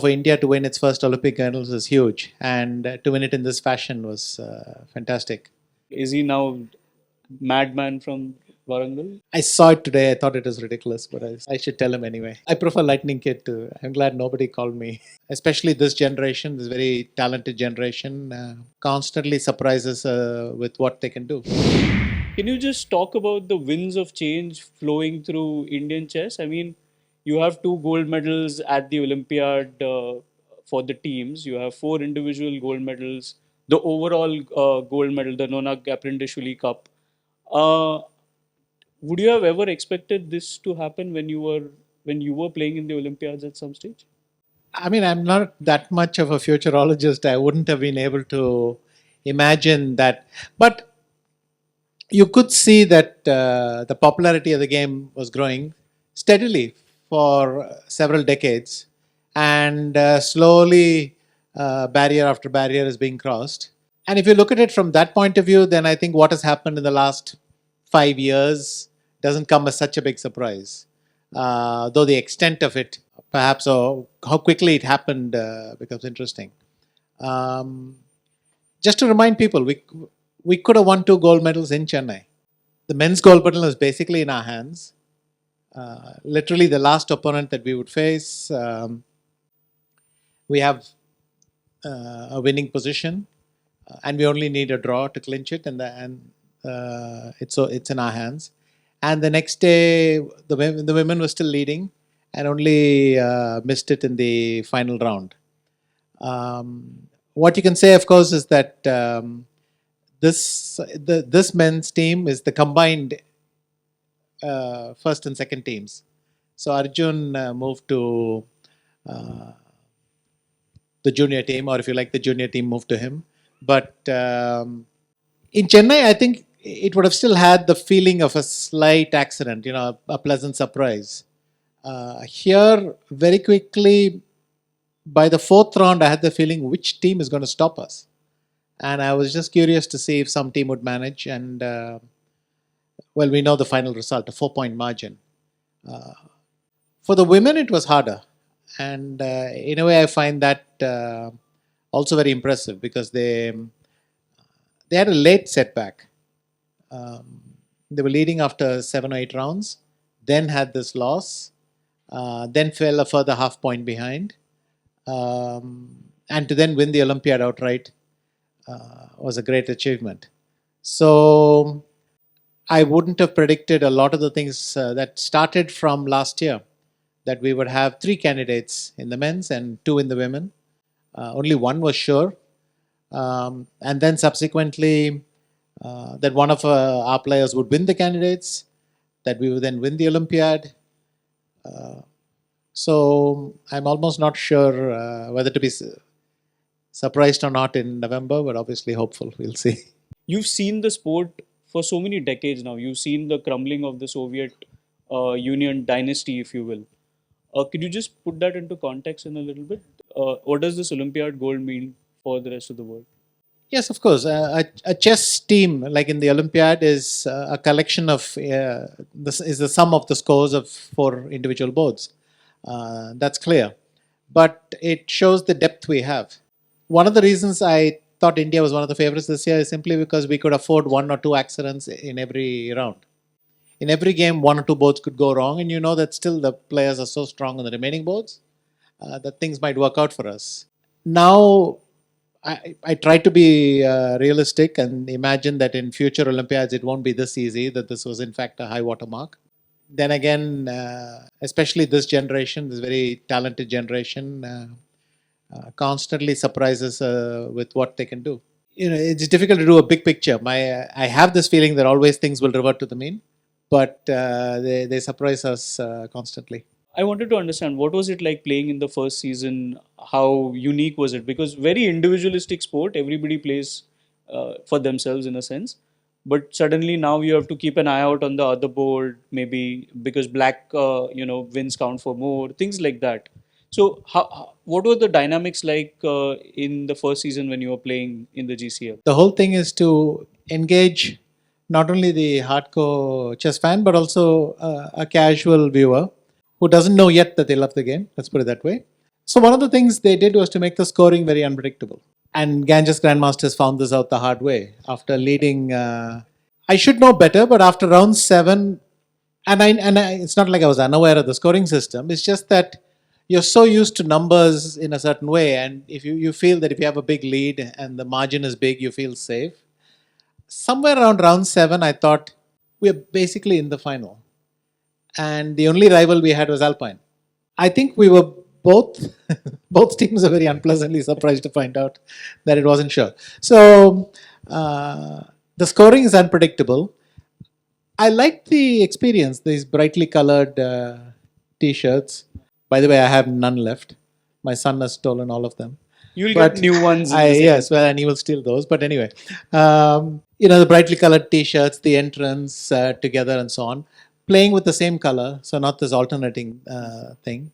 for India to win its first Olympic medals was huge, and to win it in this fashion was fantastic. Is he now madman from Warangal? I saw it today. I thought it was ridiculous, but I should tell him anyway. I prefer Lightning Kid too. I'm glad nobody called me. Especially this generation, this very talented generation, constantly surprises with what they can do. Can you just talk about the winds of change flowing through Indian chess? I mean, you have two gold medals at the Olympiad for the teams. You have four individual gold medals. The overall gold medal, the Nonak Aprindishvili Cup. Uh, would you have ever expected this to happen when you were playing in the Olympiads at some stage? I mean, I'm not that much of a futurologist. I wouldn't have been able to imagine that. But you could see that the popularity of the game was growing steadily for several decades, and slowly barrier after barrier is being crossed. And if you look at it from that point of view, then I think what has happened in the last 5 years doesn't come as such a big surprise. Though the extent of it, perhaps, or how quickly it happened, becomes interesting. Um, just to remind people, we could have won 2 gold medals in Chennai. The men's gold medal is basically in our hands. Literally, the last opponent that we would face, we have a winning position, and we only need a draw to clinch it, and it's in our hands. And the next day, the women were still leading, and only missed it in the final round. What you can say, of course, is that this men's team is the combined first and second teams. So Arjun moved to the junior team, or if you like, the junior team moved to him. But in Chennai, I think it would have still had the feeling of a slight accident, a pleasant surprise. Here, very quickly, by the fourth round, I had the feeling which team is going to stop us. And I was just curious to see if some team would manage. And, well, we know the final result, a 4-point margin. For the women, it was harder. And in a way, I find that also very impressive because they had a late setback. They were leading after 7 or 8 rounds, then had this loss, then fell a further half point behind. And to then win the Olympiad outright was a great achievement. So I wouldn't have predicted a lot of the things that started from last year, that we would have 3 candidates in the men's and 2 in the women. Only one was sure. And then subsequently, that one of our players would win the candidates, that we would then win the Olympiad. So I'm almost not sure whether to be surprised or not in November, but obviously hopeful. We'll see. You've seen the sport for so many decades now. You've seen the crumbling of the Soviet Union dynasty, if you will. Could you just put that into context in a little bit? What does this Olympiad gold mean for the rest of the world? Yes, of course. A chess team, like in the Olympiad, is a collection of this is the sum of the scores of 4 individual boards. That's clear, but it shows the depth we have. One of the reasons I thought India was one of the favorites this year is simply because we could afford 1 or 2 accidents in every round. In every game, 1 or 2 boards could go wrong, and you know that still the players are so strong on the remaining boards that things might work out for us. Now, I try to be realistic and imagine that in future Olympiads it won't be this easy, that this was in fact a high water mark. Then again, especially this generation, this very talented generation, constantly surprises with what they can do. It's difficult to do a big picture. I have this feeling that always things will revert to the mean, but they surprise us constantly. I wanted to understand what was it like playing in the first season? How unique was it? Because very individualistic sport, everybody plays for themselves in a sense. But suddenly now you have to keep an eye out on the other board, maybe because black, wins count for more, things like that. So, what were the dynamics like in the first season when you were playing in the GCL? The whole thing is to engage not only the hardcore chess fan, but also a casual viewer who doesn't know yet that they love the game. Let's put it that way. So one of the things they did was to make the scoring very unpredictable. And Ganges Grandmasters found this out the hard way after leading. I should know better, but after round 7, it's not like I was unaware of the scoring system. It's just that you're so used to numbers in a certain way, and if you feel that if you have a big lead and the margin is big, you feel safe. Somewhere around round 7, I thought we're basically in the final, and the only rival we had was Alpine. I think we were both both teams are very unpleasantly surprised to find out that it wasn't sure. So the scoring is unpredictable. I like the experience. These brightly colored T-shirts. By the way, I have none left. My son has stolen all of them. You'll get new ones. Yes, well, and he will steal those. But anyway, the brightly colored T-shirts, the entrance together, and so on. Playing with the same color, so not this alternating thing.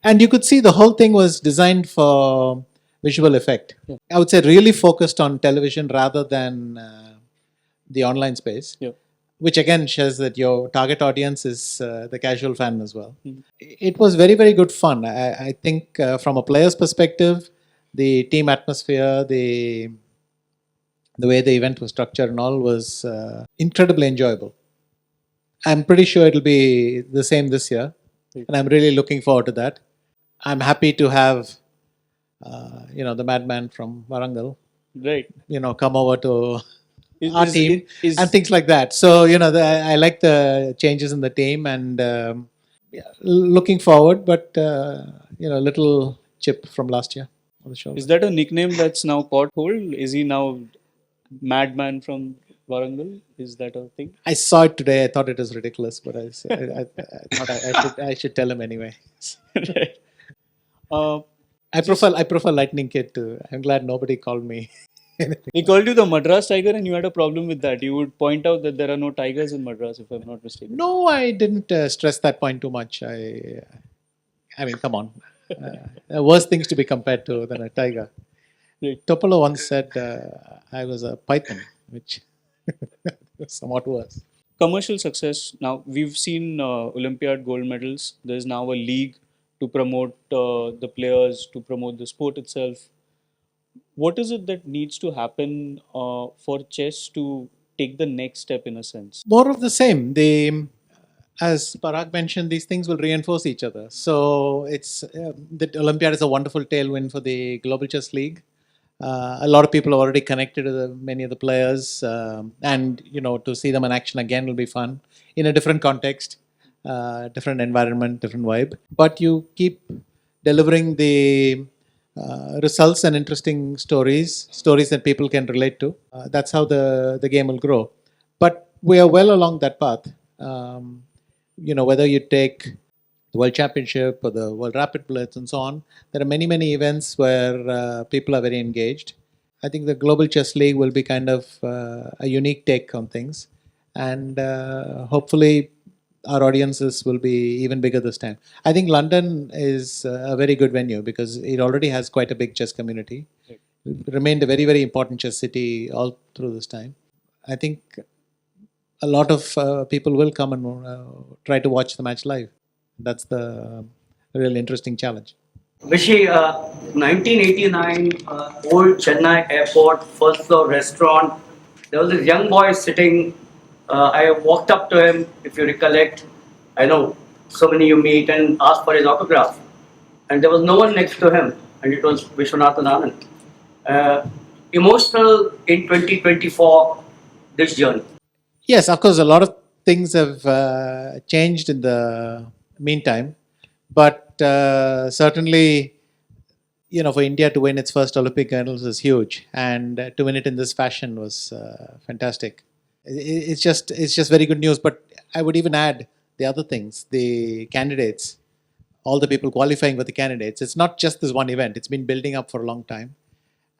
And you could see the whole thing was designed for visual effect. Yeah. I would say really focused on television rather than the online space. Yeah. Which again shows that your target audience is the casual fan as well. It was very, very good fun. I think from a player's perspective, the team atmosphere, the way the event was structured and all was incredibly enjoyable. I'm pretty sure it'll be the same this year, and I'm really looking forward to that. I'm happy to have, the madman from Warangal, Right. come over to our team and things like that. So, I like the changes in the team and looking forward, but, little chip from last year on the show. Is that a nickname that's now caught hold? Is he now Madman from Warangal? Is that a thing? I saw it today. I thought it was ridiculous, but I thought I should tell him anyway. Right. I prefer Lightning Kid too. I'm glad nobody called me. He called you the Madras Tiger, and you had a problem with that. You would point out that there are no tigers in Madras, if I'm not mistaken. No, I didn't stress that point too much. I mean, come on. Worse things to be compared to than a tiger. Right. Topolo once said I was a python, which was somewhat worse. Commercial success. Now, we've seen Olympiad gold medals. There's now a league to promote the players, to promote the sport itself. What is it that needs to happen for chess to take the next step in a sense? More of the same. As Parag mentioned, these things will reinforce each other. So it's the Olympiad is a wonderful tailwind for the Global Chess League. A lot of people are already connected to many of the players, and to see them in action again will be fun in a different context, different environment, different vibe. But you keep delivering the results and interesting stories that people can relate to. That's how the game will grow. But we are well along that path. Whether you take the World Championship or the World Rapid Blitz and so on, there are many, many events where people are very engaged. I think the Global Chess League will be kind of a unique take on things. And hopefully our audiences will be even bigger this time. I think London is a very good venue because it already has quite a big chess community. It remained a very, very important chess city all through this time. I think a lot of people will come and try to watch the match live. That's the really interesting challenge. Vishy, 1989, old Chennai airport, first floor restaurant. There was this young boy sitting. I walked up to him, if you recollect. I know so many you meet, and asked for his autograph. And there was no one next to him, and it was Viswanathan Anand. Emotional in 2024, this journey. Yes, of course, a lot of things have changed in the meantime. But certainly, for India to win its first Olympic medals was huge, and to win it in this fashion was fantastic. It's just very good news. But I would even add the other things, the candidates, all the people qualifying for the candidates. It's not just this one event. It's been building up for a long time,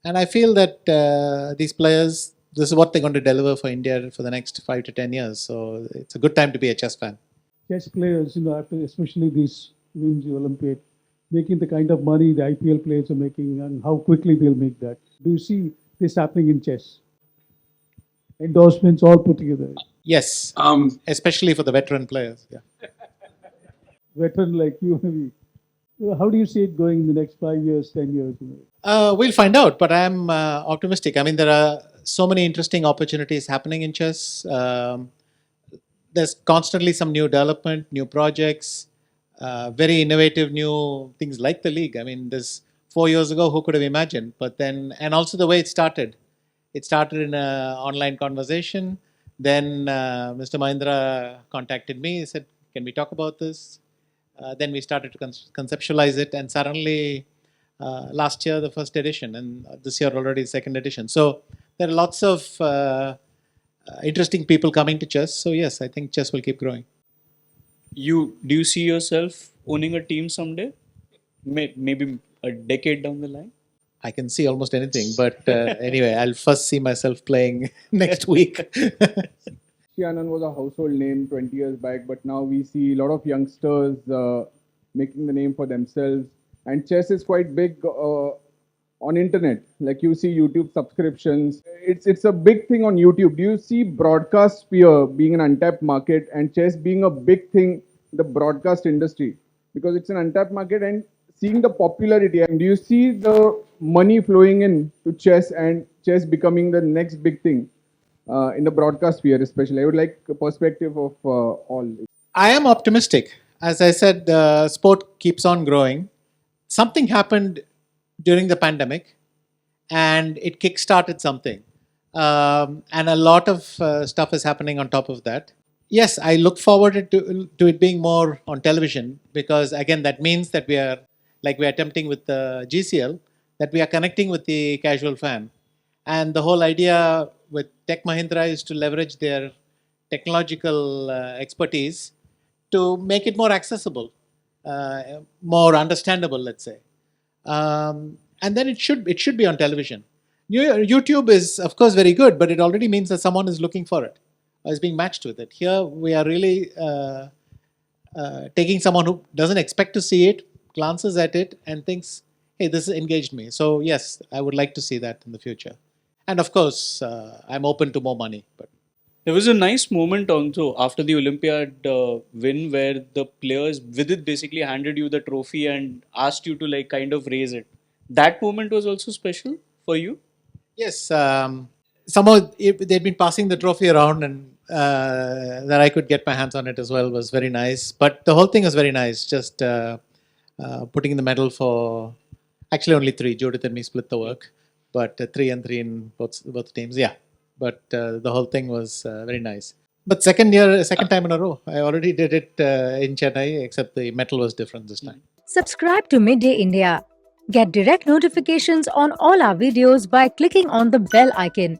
and I feel that these players, this is what they're going to deliver for India for the next 5 to 10 years. So it's a good time to be a chess fan. Chess players, after especially these wins the Olympiad, making the kind of money the IPL players are making and how quickly they'll make that. Do you see this happening in chess? Endorsements all put together. Yes, especially for the veteran players. Yeah. Veteran like you, maybe. How do you see it going in the next 5 years, 10 years? We'll find out, but I'm optimistic. I mean, there are so many interesting opportunities happening in chess. There's constantly some new development, new projects, very innovative new things like the league. I mean, this 4 years ago, who could have imagined? But then, and also the way it started. It started in an online conversation. Then Mr. Mahindra contacted me. He said, "Can we talk about this?" Then we started to conceptualize it, and suddenly last year the first edition, and this year already second edition. So there are lots of interesting people coming to chess. So yes, I think chess will keep growing. Do you see yourself owning a team someday? Maybe a decade down the line? I can see almost anything, but anyway, I'll first see myself playing next week. Anand was a household name 20 years back, but now we see a lot of youngsters making the name for themselves. And chess is quite big on internet. Like you see YouTube subscriptions. It's a big thing on YouTube. Do you see broadcast sphere being an untapped market and chess being a big thing in the broadcast industry? Because it's an untapped market and seeing the popularity. And do you see the money flowing in to chess and chess becoming the next big thing? In the broadcast sphere, especially, I would like a perspective of all. I am optimistic. As I said, the sport keeps on growing. Something happened during the pandemic, and it kick-started something. And a lot of stuff is happening on top of that. Yes, I look forward to it being more on television, because again, that means that we are attempting with the GCL, that we are connecting with the casual fan. And the whole idea with Tech Mahindra is to leverage their technological expertise to make it more accessible, more understandable, let's say. And then it should be on television. YouTube is, of course, very good, but it already means that someone is looking for it, or is being matched with it. Here, we are really taking someone who doesn't expect to see it, glances at it, and thinks, hey, this has engaged me. So yes, I would like to see that in the future. And of course, I'm open to more money. But There was a nice moment also after the Olympiad win where the players with it basically handed you the trophy and asked you to like kind of raise it. That moment was also special for you? yes, somehow they'd been passing the trophy around, and that I could get my hands on it as well was very nice. But the whole thing was very nice. Just putting the medal for actually only three. Judith and me split the work, but 3 and 3 in both teams. Yeah, but the whole thing was very nice. But second time in a row. I already did it in Chennai, except the medal was different this time. Subscribe to Midday India. Get direct notifications on all our videos by clicking on the bell icon.